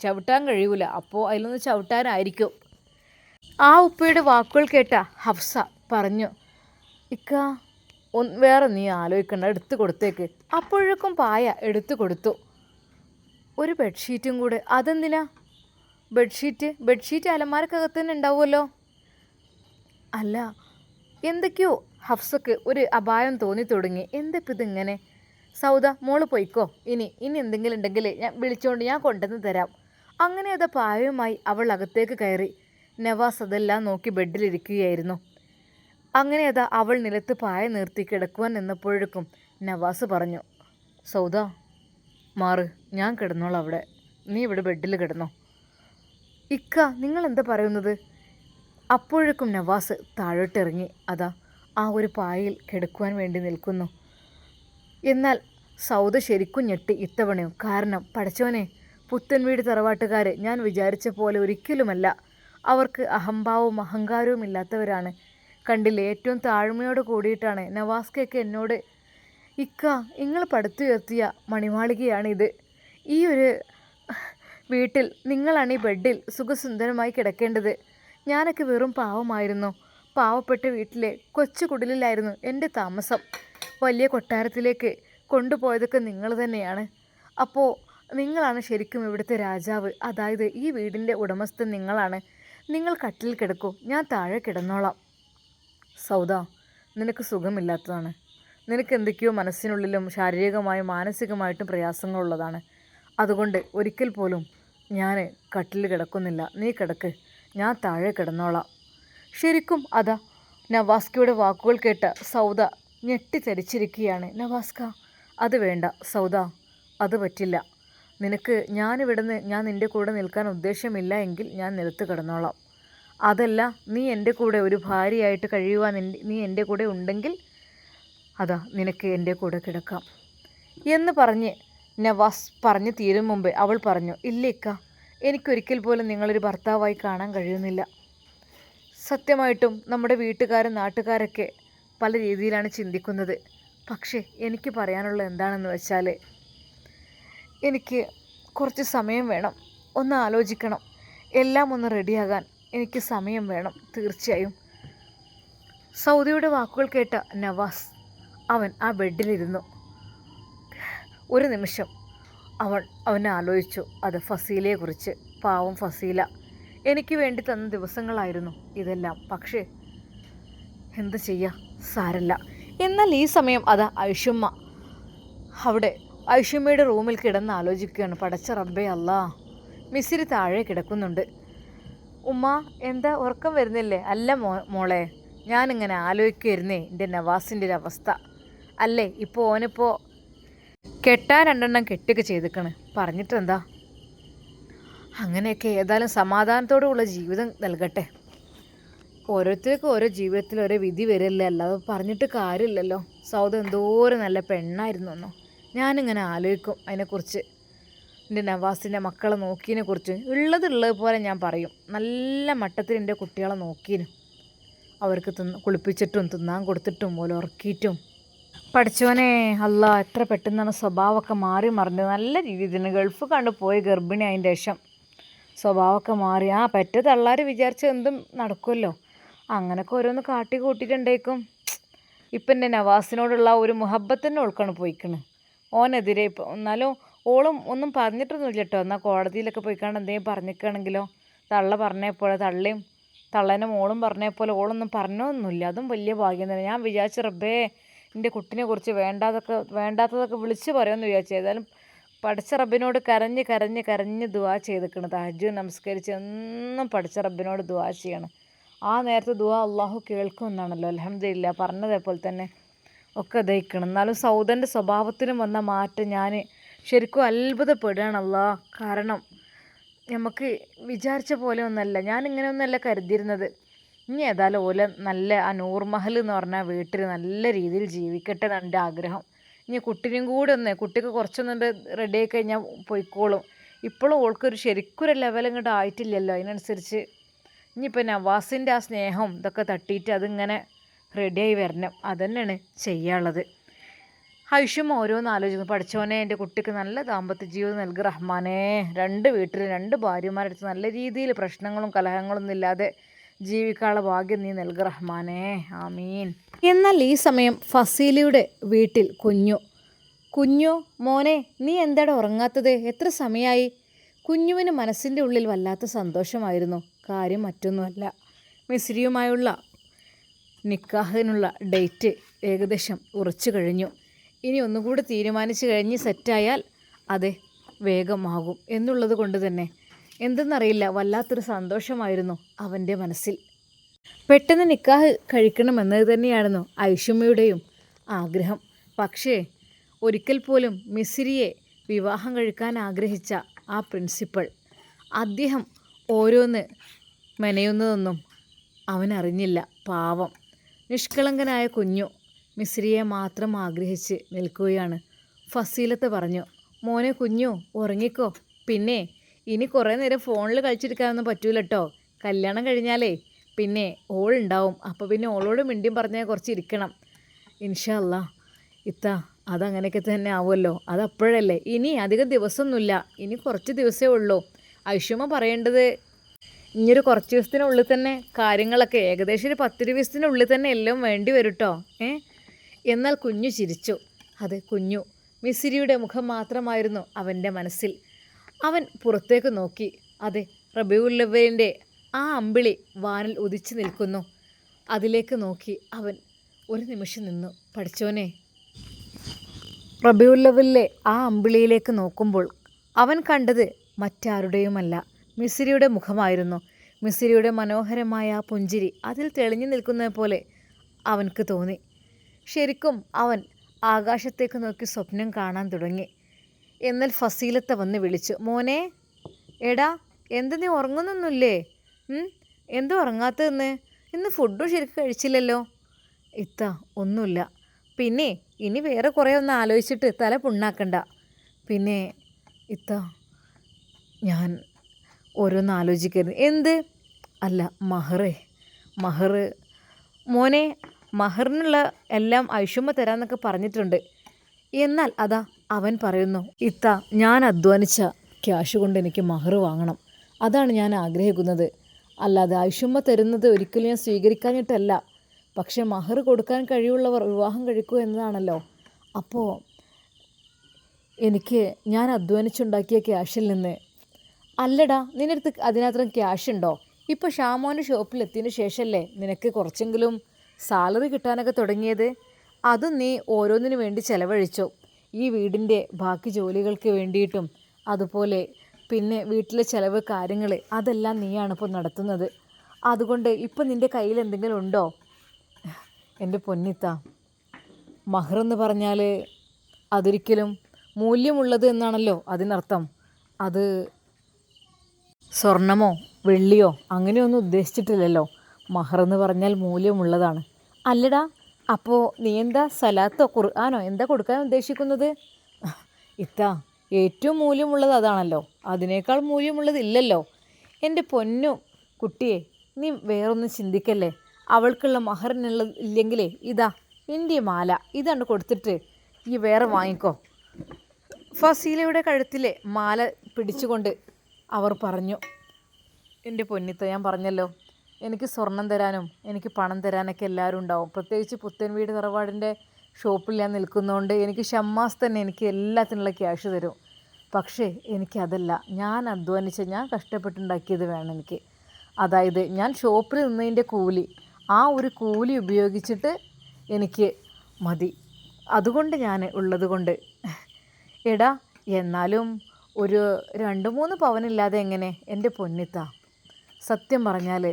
ചവിട്ടാൻ കഴിയൂല, അപ്പോൾ അതിലൊന്ന് ചവിട്ടാനായിരിക്കും. ആ ഉപ്പയുടെ വാക്കുകൾ കേട്ട ഹഫ്സ പറഞ്ഞു, ഇക്ക വേറെ നീ ആലോചിക്കണ്ട, എടുത്തു കൊടുത്തേക്ക്. അപ്പോഴേക്കും പായ എടുത്തു കൊടുത്തു. ഒരു ബെഡ്ഷീറ്റും കൂടെ. അതെന്തിനാ ബെഡ്ഷീറ്റ് അലമാരക്കകത്ത് തന്നെ ഉണ്ടാവുമല്ലോ. അല്ല, എന്തൊക്കെയോ ഹഫ്സക്ക് ഒരു അപായം തോന്നി തുടങ്ങി. എന്തൊക്കെ ഇതിങ്ങനെ? സൗദ, മോള് പോയിക്കോ, ഇനി എന്തെങ്കിലും ഉണ്ടെങ്കിൽ ഞാൻ വിളിച്ചുകൊണ്ട് ഞാൻ കൊണ്ടുവന്ന് തരാം. അങ്ങനെ അത് പായവുമായി അവൾ അകത്തേക്ക് കയറി. നവാസ് അതെല്ലാം നോക്കി ബെഡിലിരിക്കുകയായിരുന്നു. അങ്ങനെ അതാ അവൾ നിലത്ത് പായ നിർത്തി കിടക്കുവാൻ നിന്നപ്പോഴേക്കും നവാസ് പറഞ്ഞു, സൗദ മാറ്, ഞാൻ കിടന്നോളാം അവിടെ, നീ ഇവിടെ ബെഡിൽ കിടന്നോ. ഇക്ക, നിങ്ങൾ എന്താ പറയുന്നത്? അപ്പോഴേക്കും നവാസ് താഴോട്ടിറങ്ങി അതാ ആ ഒരു പായയിൽ കിടക്കുവാൻ വേണ്ടി നിൽക്കുന്നു. എന്നാൽ സൗദ ശരിക്കും ഞെട്ടി ഇത്തവണയും. കാരണം പടച്ചോനെ, പുത്തൻ വീട് തറവാട്ടുകാർ ഞാൻ വിചാരിച്ച പോലെ ഒരിക്കലുമല്ല. അവർക്ക് അഹംഭാവവും അഹങ്കാരവും ഇല്ലാത്തവരാണ്. കണ്ടില്ലേ, ഏറ്റവും താഴ്മയോട് കൂടിയിട്ടാണ് നവാസ്കയൊക്കെ എന്നോട്, ഇക്ക നിങ്ങൾ പടുത്തുയർത്തിയ മണിമാളികയാണിത്, ഈ ഒരു വീട്ടിൽ നിങ്ങളാണ് ഈ ബെഡിൽ സുഖസുന്ദരമായി കിടക്കേണ്ടത്. ഞാനൊക്കെ വെറും പാവമായിരുന്നു, പാവപ്പെട്ട വീട്ടിലെ കൊച്ചു കുടിലായിരുന്നു എൻ്റെ താമസം. വലിയ കൊട്ടാരത്തിലേക്ക് കൊണ്ടുപോയതൊക്കെ നിങ്ങൾ തന്നെയാണ്. അപ്പോൾ നിങ്ങളാണ് ശരിക്കും ഇവിടുത്തെ രാജാവ്, അതായത് ഈ വീടിൻ്റെ ഉടമസ്ഥൻ നിങ്ങളാണ്. നിങ്ങൾ കട്ടിൽ കിടക്കൂ, ഞാൻ താഴെ കിടന്നോളാം. സൗദ, നിനക്ക് സുഖമില്ലാത്തതാണ്, നിനക്ക് എന്തൊക്കെയോ മനസ്സിനുള്ളിലും ശാരീരികമായും മാനസികമായിട്ടും പ്രയാസങ്ങളുള്ളതാണ്. അതുകൊണ്ട് ഒരിക്കൽ പോലും ഞാൻ കട്ടിൽ കിടക്കുന്നില്ല, നീ കിടക്ക്, ഞാൻ താഴെ കിടന്നോളാം. ശരിക്കും അതാ നവാസ്കയുടെ വാക്കുകൾ കേട്ട സൗദ ഞെട്ടിത്തരിച്ചിരിക്കുകയാണ്. നവാസ്ക, അത് വേണ്ട സൗദ, അത് പറ്റില്ല. നിനക്ക് ഞാൻ നിൻ്റെ കൂടെ നിൽക്കാൻ ഉദ്ദേശമില്ല എങ്കിൽ ഞാൻ നിലത്ത് കിടന്നോളാം. അതല്ല, നീ എൻ്റെ കൂടെ ഒരു ഭാര്യയായിട്ട് കഴിയുവാൻ നീ എൻ്റെ കൂടെ ഉണ്ടെങ്കിൽ അതാ നിനക്ക് എൻ്റെ കൂടെ കിടക്കാം എന്ന് പറഞ്ഞ് നവാസ് പറഞ്ഞു തീരും മുമ്പേ അവൾ പറഞ്ഞു, ഇല്ലേക്ക, എനിക്കൊരിക്കൽ പോലും നിങ്ങളൊരു ഭർത്താവായി കാണാൻ കഴിയുന്നില്ല. സത്യമായിട്ടും നമ്മുടെ വീട്ടുകാരും നാട്ടുകാരൊക്കെ പല രീതിയിലാണ് ചിന്തിക്കുന്നത്. പക്ഷേ എനിക്ക് പറയാനുള്ള എന്താണെന്ന് വെച്ചാൽ, എനിക്ക് കുറച്ച് സമയം വേണം, ഒന്ന് ആലോചിക്കണം, എല്ലാം ഒന്ന് റെഡിയാകാൻ എനിക്ക് സമയം വേണം. തീർച്ചയായും. സൗദിയുടെ വാക്കുകൾ കേട്ട നവാസ് അവൻ ആ ബെഡിലിരുന്നു. ഒരു നിമിഷം അവൻ ആലോചിച്ചു, അത് ഫസീലയെക്കുറിച്ച്. പാവം ഫസീല, എനിക്ക് വേണ്ടി തന്ന ദിവസങ്ങളായിരുന്നു ഇതെല്ലാം. പക്ഷേ എന്ത് ചെയ്യാം, സാരല്ല. എന്നാൽ ഈ സമയം അതാ ഐഷുമ്മ അവിടെ ഐഷുമ്മയുടെ റൂമിൽ കിടന്ന് ആലോചിക്കുകയാണ്. പടച്ച റബ്ബേ അല്ലാ, മിസിരി താഴെ കിടക്കുന്നുണ്ട്. ഉമ്മ, എന്താ ഉറക്കം വരുന്നില്ലേ? അല്ല മോളെ, ഞാനിങ്ങനെ ആലോചിക്കുമായിരുന്നേ എൻ്റെ നവാസിൻ്റെ ഒരു അവസ്ഥ. അല്ലേ, ഇപ്പോൾ ഓനിപ്പോൾ കെട്ടാൻ 2 കെട്ടൊക്കെ ചെയ്തിക്കണ്. പറഞ്ഞിട്ടെന്താ, അങ്ങനെയൊക്കെ ഏതായാലും സമാധാനത്തോടുള്ള ജീവിതം നൽകട്ടെ. ഓരോരുത്തർക്കും ഓരോ ജീവിതത്തിൽ ഓരോ വിധി വരില്ലേ, അല്ലാതെ പറഞ്ഞിട്ട് കാര്യമില്ലല്ലോ. സൗദ എന്തോരം നല്ല പെണ്ണായിരുന്നു എന്നോ. ഞാനിങ്ങനെ ആലോചിക്കും അതിനെക്കുറിച്ച്, എൻ്റെ നവാസിൻ്റെ മക്കളെ നോക്കിയതിനെ കുറിച്ച്. ഉള്ളത് പോലെ ഞാൻ പറയും, നല്ല മട്ടത്തിൽ എൻ്റെ കുട്ടികളെ നോക്കിയതിനും, അവർക്ക് കുളിപ്പിച്ചിട്ടും തിന്നാൻ കൊടുത്തിട്ടും പോലെ ഉറക്കിയിട്ടും. പഠിച്ചോനെ അല്ല, എത്ര പെട്ടെന്നാണ് സ്വഭാവമൊക്കെ മാറി മറിഞ്ഞത്. നല്ല രീതിയിൽ തന്നെ ഗൾഫ് കണ്ടു പോയി ഗർഭിണി അതിൻ്റെ ശേഷം സ്വഭാവമൊക്കെ മാറി. പെറ്റ തള്ളാർ വിചാരിച്ച എന്തും നടക്കുമല്ലോ. അങ്ങനെയൊക്കെ ഓരോന്ന് കാട്ടി കൂട്ടിയിട്ടുണ്ടേക്കും. ഇപ്പം എൻ്റെ നവാസിനോടുള്ള ഒരു മുഹബത്തിൻ്റെ ഓൾക്കാണ് പോയിക്കണ്. ഓനെതിരെ ഇപ്പം എന്നാലും ഓളും ഒന്നും പറഞ്ഞിട്ടൊന്നുമില്ല കേട്ടോ. എന്നാൽ കോടതിയിലൊക്കെ പോയിക്കാണ്ട് എന്തെങ്കിലും പറഞ്ഞിരിക്കുകയാണെങ്കിലോ, തള്ള പറഞ്ഞേപ്പോലെ തള്ളയും തള്ളേൻ്റെ മോളും പറഞ്ഞേപ്പോലെ ഓളൊന്നും പറഞ്ഞൊന്നുമില്ല. അതും വലിയ ഭാഗ്യം തന്നെ. ഞാൻ വിചാരിച്ച റബ്ബേ, എൻ്റെ കുട്ടിനെ കുറിച്ച് വേണ്ടാത്തതൊക്കെ വിളിച്ച് പറയുമെന്ന് വിചാരിച്ചു. ഏതായാലും പഠിച്ച റബ്ബിനോട് കരഞ്ഞ് ദുആ ചെയ്തിരിക്കണം. തഹജ്ജുദ് നമസ്കരിച്ച് എന്നും പഠിച്ച റബ്ബിനോട് ദുആ ചെയ്യണം. ആ നേരത്തെ ദുആ അള്ളാഹു കേൾക്കുമെന്നാണല്ലോ. അൽഹംദുലില്ലാ, പറഞ്ഞതേപോലെ തന്നെ ഒക്കെ ദഹിക്കണം. എന്നാലും സൗദൻ്റെ സ്വഭാവത്തിനും വന്ന മാറ്റം ഞാൻ ശരിക്കും അത്ഭുതപ്പെടുകയാണ് അല്ലാ. കാരണം നമുക്ക് വിചാരിച്ച പോലെ ഒന്നല്ല, ഞാനിങ്ങനെ ഒന്നല്ല കരുതിയിരുന്നത്. ഇനി ഏതായാലും ഓല നല്ല ആ നൂർ മഹൽ എന്ന് പറഞ്ഞ വീട്ടിൽ നല്ല രീതിയിൽ ജീവിക്കട്ടെ എന്നാണ് എൻ്റെ ആഗ്രഹം. ഇനി കുട്ടിനെയും കൂടെ കുട്ടിക്ക് കുറച്ചൊന്നും റെഡിയായി കഴിഞ്ഞാൽ പോയിക്കോളും. ഇപ്പോഴും ഓൾക്കൊരു ശരിക്കൊരു ലെവൽ ഇങ്ങോട്ട് ആയിട്ടില്ലല്ലോ. അതിനനുസരിച്ച് ഇനിയിപ്പോൾ നവാസിൻ്റെ ആ സ്നേഹം ഇതൊക്കെ തട്ടിയിട്ട് അതിങ്ങനെ റെഡിയായി വരണം. അതുതന്നെയാണ് ചെയ്യാനുള്ളത്. ഐഷും ഓരോന്ന് ആലോചിക്കുന്നു. പഠിച്ചോനെ, എൻ്റെ കുട്ടിക്ക് നല്ല ദാമ്പത്യ ജീവിതം നൽകി റഹ്മാനേ. 2 വീട്ടിൽ 2 ഭാര്യമാരെടുത്ത് നല്ല രീതിയിൽ പ്രശ്നങ്ങളും കലഹങ്ങളൊന്നും ഇല്ലാതെ ജീവിക്കാനുള്ള ഭാഗ്യം നീ നൽകി റഹ്മാനേ, ആമീൻ. എന്നാൽ ഈ സമയം ഫസീലയുടെ വീട്ടിൽ കുഞ്ഞു മോനെ, നീ എന്താടാ ഉറങ്ങാത്തത്? എത്ര സമയമായി? കുഞ്ഞുവിന് മനസ്സിൻ്റെ ഉള്ളിൽ വല്ലാത്ത സന്തോഷമായിരുന്നു. കാര്യം മറ്റൊന്നുമല്ല, മിസ്രിയുമായുള്ള നിക്കാഹിനുള്ള ഡേറ്റ് ഏകദേശം ഉറച്ചു കഴിഞ്ഞു. ഇനി ഒന്നുകൂടി തീരുമാനിച്ചു കഴിഞ്ഞ് സെറ്റായാൽ അത് വേഗമാകും എന്നുള്ളത് കൊണ്ട് തന്നെ എന്തെന്നറിയില്ല, വല്ലാത്തൊരു സന്തോഷമായിരുന്നു അവൻ്റെ മനസ്സിൽ. പെട്ടെന്ന് നിക്കാഹ് കഴിക്കണമെന്നത് തന്നെയായിരുന്നു ഐഷുമ്മയുടെയും ആഗ്രഹം. പക്ഷേ ഒരിക്കൽ പോലും മിസ്രിയെ വിവാഹം കഴിക്കാൻ ആഗ്രഹിച്ച ആ പ്രിൻസിപ്പൾ, അദ്ദേഹം ഓരോന്ന് മെനയുന്നതൊന്നും അവനറിഞ്ഞില്ല. പാവം നിഷ്കളങ്കനായ കുഞ്ഞു മിസ്രിയെ മാത്രം ആഗ്രഹിച്ച് നിൽക്കുകയാണ്. ഫസീലത്ത് പറഞ്ഞു, മോനെ കുഞ്ഞു ഉറങ്ങിക്കോ. പിന്നെ ഇനി കുറേ നേരം ഫോണിൽ കളിച്ചിരിക്കാനൊന്നും പറ്റൂല കേട്ടോ. കല്യാണം കഴിഞ്ഞാലേ പിന്നെ ഓളുണ്ടാവും. അപ്പോൾ പിന്നെ ഓളോട് മിണ്ടിയും പറഞ്ഞാൽ കുറച്ച് ഇരിക്കണം. ഇൻഷാ അല്ലാ ഇത്ത, അതങ്ങനെയൊക്കെ തന്നെ ആവുമല്ലോ. അതപ്പോഴല്ലേ, ഇനി അധികം ദിവസമൊന്നുമില്ല, ഇനി കുറച്ച് ദിവസമേ ഉള്ളൂ. ഐഷുമ്മ പറയേണ്ടത് ഇനിയൊരു കുറച്ച് ദിവസത്തിനുള്ളിൽ തന്നെ കാര്യങ്ങളൊക്കെ ഏകദേശം ഒരു 10 ദിവസത്തിനുള്ളിൽ തന്നെ എല്ലാം വേണ്ടി വരും കേട്ടോ. എന്നാൽ കുഞ്ഞു ചിരിച്ചു. അത് കുഞ്ഞു മിസ്രിയുടെ മുഖം മാത്രമായിരുന്നു അവൻ്റെ മനസ്സിൽ. അവൻ പുറത്തേക്ക് നോക്കി. അതെ, റബീഉൽ ആ അമ്പിളി വാനിൽ ഉദിച്ചു നിൽക്കുന്നു. അതിലേക്ക് നോക്കി അവൻ ഒരു നിമിഷം നിന്നു. പഠിച്ചോനെ, റബീഉൽ ആ അമ്പിളിയിലേക്ക് നോക്കുമ്പോൾ അവൻ കണ്ടത് മറ്റാരുടെയുമല്ല, മിസ്രിയുടെ മുഖമായിരുന്നു. മിസ്രിയുടെ മനോഹരമായ ആ പുഞ്ചിരി അതിൽ തെളിഞ്ഞു നിൽക്കുന്നത് പോലെ അവൻക്ക് തോന്നി. ശരിക്കും അവൻ ആകാശത്തേക്ക് നോക്കി സ്വപ്നം കാണാൻ തുടങ്ങി. എന്നാൽ ഫസീലത്ത വന്ന് വിളിച്ചു, മോനെ, എടാ എന്ത് നീ ഉറങ്ങുന്നൊന്നുമില്ലേ? എന്തും ഉറങ്ങാത്തതെന്ന്? ഇന്ന് ഫുഡും ശരിക്കും കഴിച്ചില്ലല്ലോ. ഇത്ത, ഒന്നുമില്ല. പിന്നെ ഇനി വേറെ കുറേ ഒന്ന് ആലോചിച്ചിട്ട് തല പുണ്ണാക്കണ്ട. പിന്നെ ഇത്ത, ഞാൻ ഓരോന്ന് ആലോചിക്കരുത്. എന്ത്? അല്ല, മഹറേ, മഹർ മോനെ, മഹറിനുള്ള എല്ലാം ഐഷുമ്മ തരാമെന്നൊക്കെ പറഞ്ഞിട്ടുണ്ട്. എന്നാൽ അതാ അവൻ പറയുന്നു, ഇത്ത ഞാൻ അധ്വാനിച്ച ക്യാഷ് കൊണ്ട് എനിക്ക് മഹർ വാങ്ങണം, അതാണ് ഞാൻ ആഗ്രഹിക്കുന്നത്. അല്ലാതെ ഐഷുമ്മ തരുന്നത് ഒരിക്കലും ഞാൻ സ്വീകരിക്കാഞ്ഞിട്ടല്ല. പക്ഷേ മഹർ കൊടുക്കാൻ കഴിവുള്ളവർ വിവാഹം കഴിക്കൂ എന്നതാണല്ലോ. അപ്പോൾ എനിക്ക് ഞാൻ അധ്വാനിച്ചുണ്ടാക്കിയ ക്യാഷിൽ നിന്ന്. അല്ലടാ, നിനടുത്ത് അതിനകത്ത് ക്യാഷ് ഉണ്ടോ? ഇപ്പോൾ ഷാമോൻ്റെ ഷോപ്പിലെത്തിയതിന് ശേഷമല്ലേ നിനക്ക് കുറച്ചെങ്കിലും സാലറി കിട്ടാനൊക്കെ തുടങ്ങിയത്? അതും നീ ഓരോന്നിനു വേണ്ടി ചിലവഴിച്ചോ. ഈ വീടിൻ്റെ ബാക്കി ജോലികൾക്ക് വേണ്ടിയിട്ടും അതുപോലെ പിന്നെ വീട്ടിലെ ചിലവ് കാര്യങ്ങൾ അതെല്ലാം നീയാണ് ഇപ്പോൾ നടത്തുന്നത്. അതുകൊണ്ട് ഇപ്പം നിൻ്റെ കയ്യിൽ എന്തെങ്കിലും ഉണ്ടോ? എൻ്റെ പൊന്നിത്ത, മഹറെന്ന് പറഞ്ഞാൽ അതൊരിക്കലും മൂല്യമുള്ളത് എന്നാണല്ലോ അതിനർത്ഥം. അത് സ്വർണമോ വെള്ളിയോ അങ്ങനെയൊന്നും ഉദ്ദേശിച്ചിട്ടില്ലല്ലോ. മഹറെന്ന് പറഞ്ഞാൽ മൂല്യമുള്ളതാണ്. അല്ലടാ, അപ്പോൾ നീ എന്താ സലാത്തോ ഖുർആനോ എന്താ കൊടുക്കാൻ ഉദ്ദേശിക്കുന്നത്? ഇത്ത, ഏറ്റവും മൂല്യമുള്ളത് അതാണല്ലോ, അതിനേക്കാൾ മൂല്യമുള്ളതില്ലല്ലോ. എൻ്റെ പൊന്നു കുട്ടിയെ, നീ വേറൊന്നും ചിന്തിക്കല്ലേ. അവൾക്കുള്ള മഹറിനുള്ള ഇല്ലെങ്കിലേ ഇതാ നിൻ്റെ മാല ഇതാണ്ട് കൊടുത്തിട്ട് ഈ വേറെ വാങ്ങിക്കോ. ഫസീലയുടെ കഴുത്തിലെ മാല പിടിച്ചുകൊണ്ട് അവർ പറഞ്ഞു. എൻ്റെ പൊന്നിത്ത, ഞാൻ പറഞ്ഞല്ലോ, എനിക്ക് സ്വർണം തരാനും എനിക്ക് പണം തരാനൊക്കെ എല്ലാവരും ഉണ്ടാവും. പ്രത്യേകിച്ച് പുത്തൻ വീട് തറവാടിൻ്റെ ഷോപ്പിൽ ഞാൻ നിൽക്കുന്നതുകൊണ്ട് എനിക്ക് ഷമ്മാസ് തന്നെ എനിക്ക് എല്ലാത്തിനുള്ള ക്യാഷ് തരും. പക്ഷേ എനിക്കതല്ല, ഞാൻ അധ്വാനിച്ച് ഞാൻ കഷ്ടപ്പെട്ടുണ്ടാക്കിയത് വേണം എനിക്ക്. അതായത് ഞാൻ ഷോപ്പിൽ നിന്നതിൻ്റെ കൂലി, ആ ഒരു കൂലി ഉപയോഗിച്ചിട്ട് എനിക്ക് മതി. അതുകൊണ്ട് ഞാൻ ഉള്ളത് കൊണ്ട്. എടാ, എന്നാലും ഒരു 2-3 പവനില്ലാതെ എങ്ങനെ എൻ്റെ പൊന്നിത്ത? സത്യം പറഞ്ഞാൽ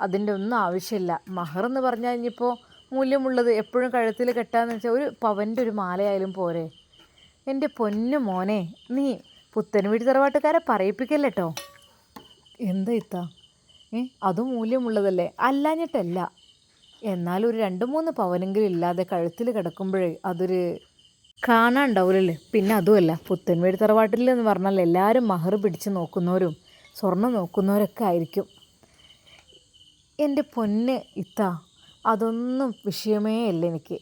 അതിൻ്റെ ഒന്നും ആവശ്യമില്ല. മഹറെന്ന് പറഞ്ഞാൽ ഇനിയിപ്പോൾ മൂല്യമുള്ളത് എപ്പോഴും കഴുത്തിൽ കെട്ടാന്ന് വെച്ചാൽ ഒരു പവൻ്റെ ഒരു മാലയായാലും പോരെ. എൻ്റെ പൊന്നു മോനെ, നീ പുത്തൻ വീട് തറവാട്ടുകാരെ പറയിപ്പിക്കല്ലേ കേട്ടോ. എന്താ ഇത്ത? അതും മൂല്യമുള്ളതല്ലേ? അല്ലാഞ്ഞിട്ടല്ല, എന്നാലും ഒരു 2-3 പവനെങ്കിലും ഇല്ലാതെ കഴുത്തിൽ കിടക്കുമ്പോഴേ അതൊരു കാണാണ്ടാവില്ലല്ലേ. പിന്നെ അതുമല്ല, പുത്തൻ വീട് തറവാട്ടിലെന്ന് പറഞ്ഞാൽ എല്ലാവരും മഹർ പിടിച്ച് നോക്കുന്നവരും സ്വർണ്ണം നോക്കുന്നവരൊക്കെ ആയിരിക്കും. എൻ്റെ പൊന്ന് ഇത്ത, അതൊന്നും വിഷയമേ അല്ല എനിക്ക്.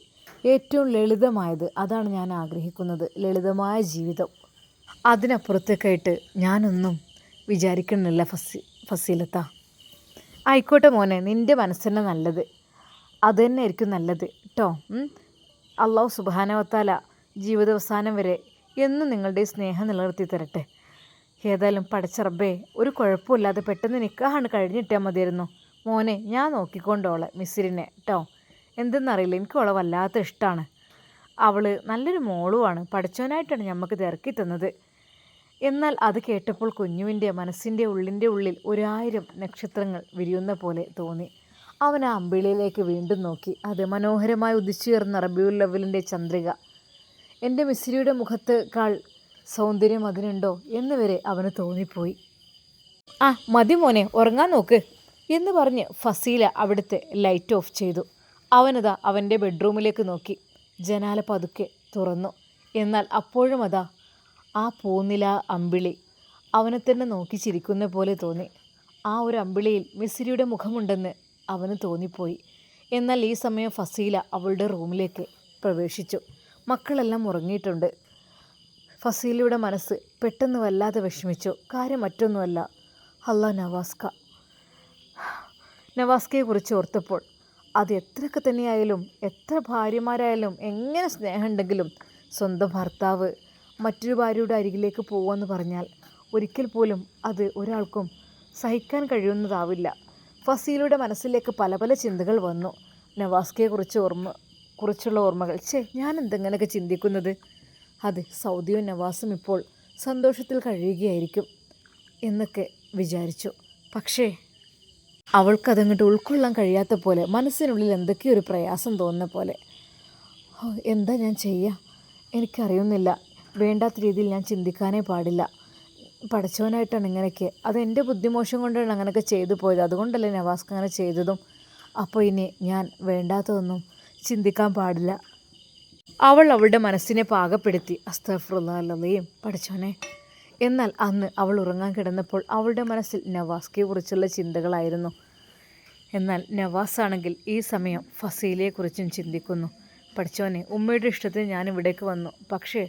ഏറ്റവും ലളിതമായത് അതാണ് ഞാൻ ആഗ്രഹിക്കുന്നത്, ലളിതമായ ജീവിതം. അതിനപ്പുറത്തേക്കായിട്ട് ഞാനൊന്നും വിചാരിക്കണില്ല ഫസീലത്ത. ആയിക്കോട്ടെ മോനെ, നിൻ്റെ മനസ്സിനെ നല്ലത് അത് തന്നെ ആയിരിക്കും നല്ലത് കേട്ടോ. അള്ളാഹു സുബ്ഹാനഹു വ തആല ജീവിതാവസാനം വരെ എന്നും നിങ്ങളുടെ സ്നേഹം നിലനിർത്തി തരട്ടെ. ഏതായാലും പടച്ച റബ്ബേ, ഒരു കുഴപ്പമില്ലാതെ പെട്ടെന്ന് നിക്കാഹാണ് കഴിഞ്ഞിട്ടാൽ മതിയായിരുന്നു. മോനെ, ഞാൻ നോക്കിക്കൊണ്ടോളെ മിസ്സിരിനെ കേട്ടോ. എന്തെന്നറിയില്ല, എനിക്ക് അവളെ വല്ലാത്ത ഇഷ്ടമാണ്. അവൾ നല്ലൊരു മോളുമാണ്. പഠിച്ചവനായിട്ടാണ് ഞമ്മക്ക് തിരക്കി തന്നത്. എന്നാൽ അത് കേട്ടപ്പോൾ കുഞ്ഞുവിൻ്റെ മനസ്സിൻ്റെ ഉള്ളിൽ 1000 നക്ഷത്രങ്ങൾ വിരിയുന്ന പോലെ തോന്നി. അവൻ ആ അമ്പിളിയിലേക്ക് വീണ്ടും നോക്കി. അത് മനോഹരമായി ഉദിച്ചുയർന്ന റബീഉൽ അവ്വലിൻ്റെ ചന്ദ്രിക. എൻ്റെ മിസ്സിരിയുടെ മുഖത്തേക്കാൾ സൗന്ദര്യം അതിനുണ്ടോ എന്ന് വരെ അവന് തോന്നിപ്പോയി. ആ മതി മോനെ, ഉറങ്ങാൻ നോക്ക് എന്ന് പറഞ്ഞ് ഫസീല അവിടുത്തെ ലൈറ്റ് ഓഫ് ചെയ്തു. അവനതാ അവൻ്റെ ബെഡ്റൂമിലേക്ക് നോക്കി. ജനാല പതുക്കെ തുറന്നു. എന്നാൽ അപ്പോഴും അതാ ആ പൂനില അമ്പിളി അവനെ തന്നെ നോക്കി ചിരിക്കുന്ന പോലെ തോന്നി. ആ ഒരു അമ്പിളിയിൽ മിസ്സിരിയുടെ മുഖമുണ്ടെന്ന് അവന് തോന്നിപ്പോയി. എന്നാൽ ഈ സമയം ഫസീല അവളുടെ റൂമിലേക്ക് പ്രവേശിച്ചു. മക്കളെല്ലാം ഉറങ്ങിയിട്ടുണ്ട്. ഫസീലയുടെ മനസ്സ് പെട്ടെന്ന് വല്ലാതെ വിഷമിച്ചു. കാര്യം മറ്റൊന്നുമല്ല, അല്ലാ നവാസ്കയെക്കുറിച്ച് ഓർത്തപ്പോൾ അത് എത്രയൊക്കെ തന്നെയായാലും, എത്ര ഭാര്യമാരായാലും, എങ്ങനെ സ്നേഹമുണ്ടെങ്കിലും സ്വന്തം ഭർത്താവ് മറ്റൊരു ഭാര്യയുടെ അരികിലേക്ക് പോകുമെന്ന് പറഞ്ഞാൽ ഒരിക്കൽ പോലും അത് ഒരാൾക്കും സഹിക്കാൻ കഴിയുന്നതാവില്ല. ഫസീലയുടെ മനസ്സിലേക്ക് പല പല ചിന്തകൾ വന്നു. നവാസ്കയെക്കുറിച്ചുള്ള ഓർമ്മകൾ. ഞാൻ എന്തെങ്ങനെയൊക്കെ ചിന്തിക്കുന്നത്? അത് സൗദിയും നവാസും ഇപ്പോൾ സന്തോഷത്തിൽ കഴിയുകയായിരിക്കും എന്നൊക്കെ വിചാരിച്ചു. പക്ഷേ അവൾക്കതങ്ങോട്ട് ഉൾക്കൊള്ളാൻ കഴിയാത്ത പോലെ, മനസ്സിനുള്ളിൽ എന്തൊക്കെയോ ഒരു പ്രയാസം തോന്നുന്ന പോലെ. എന്താ ഞാൻ ചെയ്യുക? എനിക്കറിയുന്നില്ല. വേണ്ടാത്ത രീതിയിൽ ഞാൻ ചിന്തിക്കാനേ പാടില്ല. പഠിച്ചവനായിട്ടാണ് ഇങ്ങനെയൊക്കെ. അത് എൻ്റെ ബുദ്ധിമോശം കൊണ്ടാണ് അങ്ങനെയൊക്കെ ചെയ്തു പോയത്. അതുകൊണ്ടല്ലേ നവാസ്ക അങ്ങനെ ചെയ്തതും. അപ്പോൾ ഇനി ഞാൻ വേണ്ടാത്തതൊന്നും ചിന്തിക്കാൻ പാടില്ല. അവൾ അവളുടെ മനസ്സിനെ പാകപ്പെടുത്തി. അസ്തഗ്ഫിറുല്ലാഹ് പഠിച്ചവനെ. എന്നാൽ അന്ന് അവൾ ഉറങ്ങാൻ കിടന്നപ്പോൾ അവളുടെ മനസ്സിൽ നവാസ്കയെക്കുറിച്ചുള്ള ചിന്തകളായിരുന്നു. എന്നാൽ നവാസാണെങ്കിൽ ഈ സമയം ഫസീലയെക്കുറിച്ചും ചിന്തിക്കുന്നു. പഠിച്ചോനെ, ഉമ്മയുടെ ഇഷ്ടത്തിന് ഞാൻ ഇവിടേക്ക് വന്നു. പക്ഷേ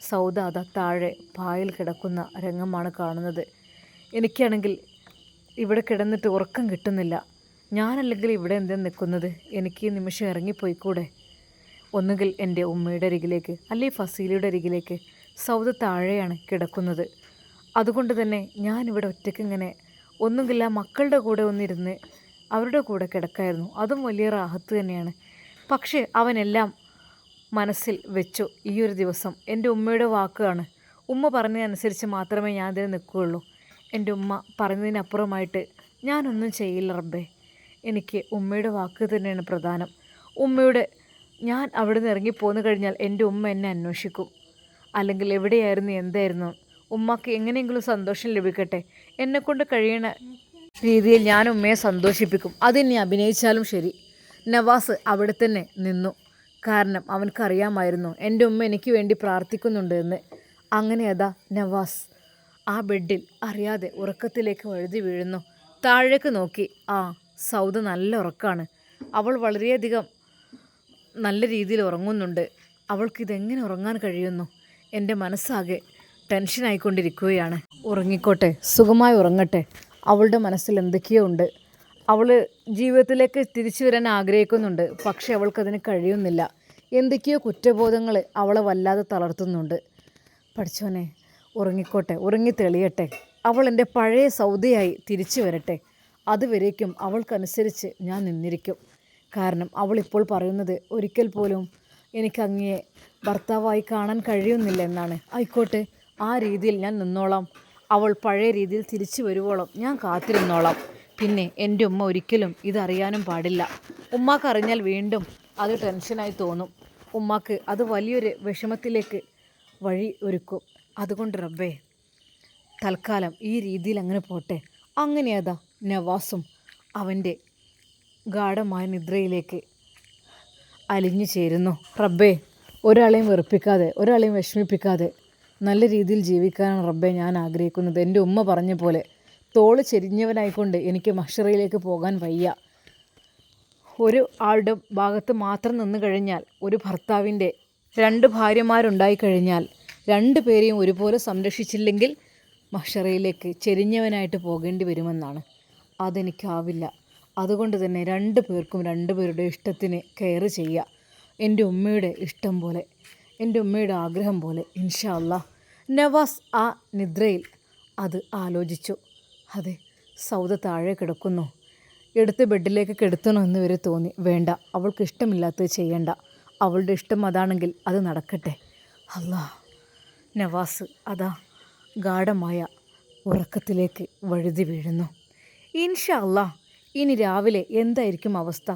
സൗദ അതാ താഴെ പായിൽ കിടക്കുന്ന രംഗമാണ് കാണുന്നത്. എനിക്കാണെങ്കിൽ ഇവിടെ കിടന്നിട്ട് ഉറക്കം കിട്ടുന്നില്ല. ഞാനല്ലെങ്കിൽ ഇവിടെ എന്തിനാ നിൽക്കുന്നത്? എനിക്ക് ഈ നിമിഷം ഇറങ്ങിപ്പോയിക്കൂടെ? ഒന്നുകിൽ എൻ്റെ ഉമ്മയുടെ അരികിലേക്ക്, അല്ലെങ്കിൽ ഫസീലയുടെ അരികിലേക്ക്. സൗദ താഴെയാണ് കിടക്കുന്നത്. അതുകൊണ്ട് തന്നെ ഞാനിവിടെ ഒറ്റയ്ക്കിങ്ങനെ ഒന്നുകില്ല മക്കളുടെ കൂടെ ഒന്നിരുന്ന് അവരുടെ കൂടെ കിടക്കായിരുന്നു. അതും വലിയ റാഹത്ത് തന്നെയാണ്. പക്ഷേ അവനെല്ലാം മനസ്സിൽ വെച്ചു. ഈ ഒരു ദിവസം എൻ്റെ ഉമ്മയുടെ വാക്കാണ്. ഉമ്മ പറഞ്ഞതനുസരിച്ച് മാത്രമേ ഞാൻ അതിൽ നിൽക്കുകയുള്ളൂ. എൻ്റെ ഉമ്മ പറഞ്ഞതിനപ്പുറമായിട്ട് ഞാനൊന്നും ചെയ്യില്ല റബ്ബേ. എനിക്ക് ഉമ്മയുടെ വാക്ക് തന്നെയാണ് പ്രധാനം. ഞാൻ അവിടെ നിന്ന് ഇറങ്ങിപ്പോന്നു കഴിഞ്ഞാൽ എൻ്റെ ഉമ്മ എന്നെ അന്വേഷിക്കും. അല്ലെങ്കിൽ എവിടെയായിരുന്നു, എന്തായിരുന്നു, ഉമ്മക്ക് എങ്ങനെയെങ്കിലും സന്തോഷം ലഭിക്കട്ടെ. എന്നെക്കൊണ്ട് കഴിയണ രീതിയിൽ ഞാൻ ഉമ്മയെ സന്തോഷിപ്പിക്കും. അതിനി അഭിനയിച്ചാലും ശരി. നവാസ് അവിടെ തന്നെ നിന്നു. കാരണം അവനക്കറിയാമായിരുന്നു എൻ്റെ ഉമ്മ എനിക്ക് വേണ്ടി പ്രാർത്ഥിക്കുന്നുണ്ട് എന്ന്. അങ്ങനെ അതാ നവാസ് ആ ബെഡിൽ അറിയാതെ ഉറക്കത്തിലേക്ക് വഴുതി വീഴുന്നു. താഴേക്ക് നോക്കി. സൗദ നല്ല ഉറക്കമാണ്. അവൾ വളരെയധികം നല്ല രീതിയിൽ ഉറങ്ങുന്നുണ്ട്. അവൾക്കിതെങ്ങനെ ഉറങ്ങാൻ കഴിയുന്നു? എൻ്റെ മനസ്സാകെ ടെൻഷനായിക്കൊണ്ടിരിക്കുകയാണ്. ഉറങ്ങിക്കോട്ടെ, സുഖമായി ഉറങ്ങട്ടെ. അവളുടെ മനസ്സിൽ എന്തൊക്കെയോ ഉണ്ട്. അവൾ ജീവിതത്തിലേക്ക് തിരിച്ചു വരാൻ ആഗ്രഹിക്കുന്നുണ്ട്. പക്ഷെ അവൾക്കതിന് കഴിയുന്നില്ല. എന്തൊക്കെയോ കുറ്റബോധങ്ങൾ അവളെ വല്ലാതെ തളർത്തുന്നുണ്ട്. പഠിച്ചോനെ, ഉറങ്ങിക്കോട്ടെ, ഉറങ്ങി തെളിയട്ടെ. അവൾ എൻ്റെ പഴയ സൗദയായി തിരിച്ചു വരട്ടെ. അതുവരേക്കും അവൾക്കനുസരിച്ച് ഞാൻ നിന്നിരിക്കും. കാരണം അവളിപ്പോൾ പറയുന്നത് ഒരിക്കൽ പോലും എനിക്ക് അങ്ങയെ ഭർത്താവായി കാണാൻ കഴിയുന്നില്ല എന്നാണ്. ആയിക്കോട്ടെ, ആ രീതിയിൽ ഞാൻ നിന്നോളാം. അവൾ പഴയ രീതിയിൽ തിരിച്ചു വരുവോളം ഞാൻ കാത്തിരുന്നോളാം. പിന്നെ എൻ്റെ ഉമ്മ ഒരിക്കലും ഇതറിയാനും പാടില്ല. ഉമ്മാക്കറിഞ്ഞാൽ വീണ്ടും അത് ടെൻഷനായി തോന്നും. ഉമ്മാക്ക് അത് വലിയൊരു വിഷമത്തിലേക്ക് വഴി ഒരുക്കും. അതുകൊണ്ട് റബ്ബേ, തൽക്കാലം ഈ രീതിയിൽ അങ്ങനെ പോട്ടെ. അങ്ങനെ അതാ നവാസും അവൻ്റെ ഗാഢമായ നിദ്രയിലേക്ക് അലിഞ്ഞു ചേരുന്നു. റബ്ബേ, ഒരാളെയും വെറുപ്പിക്കാതെ, ഒരാളെയും വിഷമിപ്പിക്കാതെ നല്ല രീതിയിൽ ജീവിക്കാനാണ് റബ്ബേ ഞാൻ ആഗ്രഹിക്കുന്നത്. എൻ്റെ ഉമ്മ പറഞ്ഞ പോലെ തോള് ചെരിഞ്ഞവനായിക്കൊണ്ട് എനിക്ക് മഹ്ശറയിലേക്ക് പോകാൻ വയ്യ. ഒരു ആളുടെ ഭാഗത്ത് മാത്രം നിന്ന് കഴിഞ്ഞാൽ, ഒരു ഭർത്താവിൻ്റെ 2 ഭാര്യമാരുണ്ടായി കഴിഞ്ഞാൽ 2 പേരെയും ഒരുപോലെ സംരക്ഷിച്ചില്ലെങ്കിൽ മഹ്ശറയിലേക്ക് ചെരിഞ്ഞവനായിട്ട് പോകേണ്ടി വരുമെന്നാണ്. അതെനിക്കാവില്ല. അതുകൊണ്ട് തന്നെ 2 പേർക്കും 2 പേരുടെ ഇഷ്ടത്തിന് കെയർ ചെയ്യുക. എൻ്റെ ഉമ്മയുടെ ഇഷ്ടം പോലെ, എൻ്റെ ഉമ്മയുടെ ആഗ്രഹം പോലെ ഇൻഷാ അല്ലാഹ്. നവാസ് ആ നിദ്രയിൽ അത് ആലോചിച്ചു. അതെ, സൗദ താഴെ കിടക്കുന്നു. എടുത്ത് ബെഡിലേക്ക് കിടത്തണമെന്ന് വരെ തോന്നി. വേണ്ട, അവൾക്ക് ഇഷ്ടമില്ലാത്തത് ചെയ്യണ്ട. അവളുടെ ഇഷ്ടം അതാണെങ്കിൽ അത് നടക്കട്ടെ. അല്ലാ, നവാസ് അതാ ഗാഢമായ ഉറക്കത്തിലേക്ക് വഴുതി വീഴുന്നു. ഇൻഷാ അല്ലാഹ്, ഇനി രാവിലെ എന്തായിരിക്കും അവസ്ഥ?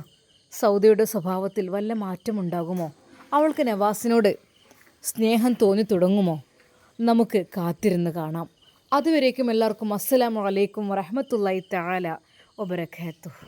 സൗദയുടെ സ്വഭാവത്തിൽ വല്ല മാറ്റമുണ്ടാകുമോ? അവൾക്ക് നവാസിനോട് സ്നേഹം തോന്നി തുടങ്ങുമോ? നമുക്ക് കാത്തിരുന്ന് കാണാം. അതുവരേക്കും എല്ലാവർക്കും അസ്സലാമു അലൈക്കും വറഹ്മത്തുള്ളാഹി തആല വബറകാതുഹു.